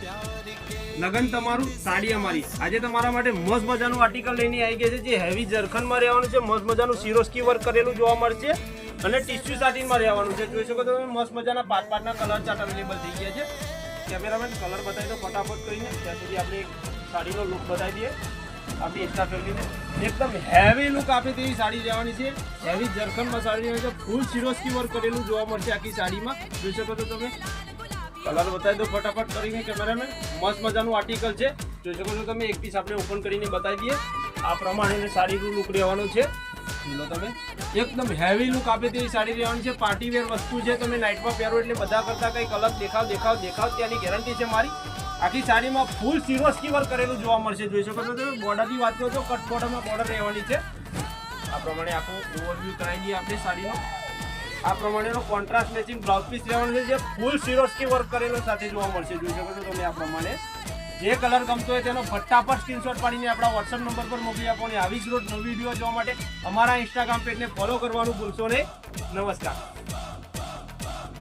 લગન તમારું સાડી અમારી આજે તમારા માટે મસ્ત મજાનું આર્ટિકલ લઈને આવી ગયા છે જે હેવી જરખનમાં રહેવાનું છે મસ્ત મજાનું સિરોસ્કી વર્ક કરેલું જોવા મળશે અને ટીસ્યુ સાટીનમાં રહેવાનું છે જોઈ શકો તમે મસ્ત મજાના પાંચના કલર ચાર્ટ અવેલેબલ થઈ ગયા છે કેમેરામેન કલર બતાવી દો ફટાફટ કરીને ત્યાં સુધી આપણે સાડીનો લુક બતાવી દઈએ આપણી ઇન્સ્ટા ફેમિલીને એકદમ હેવી લુક આપે તેવી સાડી રહેવાની છે હેવી જરખનમાં સાડી રહેવાની છે ફૂલ સિરોસ્કી વર્ક કરેલું જોવા મળશે આખી સાડીમાં જોઈ શકો છો તમે કલર બતાવી દો ફટાફટ કરીને કેમેરામેન મસ્ત મજાનું આર્ટિકલ છે જોઈ શકો છો તમે એક પીસ આપણે ઓપન કરીને બતાવી દઈએ આ પ્રમાણે સાડીનું લુક રહેવાનું છે લો તમે એકદમ હેવી લુક આપે તેવી સાડી રહેવાની છે પાર્ટી વેર વસ્તુ છે તમે નાઇટમાં પહેરો એટલે બધા કરતા કંઈક અલગ દેખાવ ત્યાંની ગેરંટી છે મારી આખી સાડીમાં ફૂલ સિરોસ્કી વર્ક કરેલું જોવા મળશે જોઈ શકો છો તમે બોર્ડરની વાત કરો તો કટ બોર્ડરમાં બોર્ડર રહેવાની છે આ પ્રમાણે આખું ઓવરવ્યૂ કરાવી દઈએ આપણે સાડીનો આ પ્રમાણેનો કોન્ટ્રાસ્ટ મેચિંગ બ્લાઉઝ પીસ રહેવાનું છે જે ફૂલ સિરોસ્કી વર્ક કરેલો સાથે જોવા મળશે જોઈ શકો છો તમે આ પ્રમાણે જે કલર ગમતો હોય તેનો ફટાફટ સ્ક્રીનશોટ પાડીને આપણા વોટ્સઅપ નંબર પર મોકલી આપો અને આવી જ રોજ નવી વિડીયો જોવા માટે અમારા ઇન્સ્ટાગ્રામ પેજને ફોલો કરવાનું ભૂલશો નહીં નમસ્કાર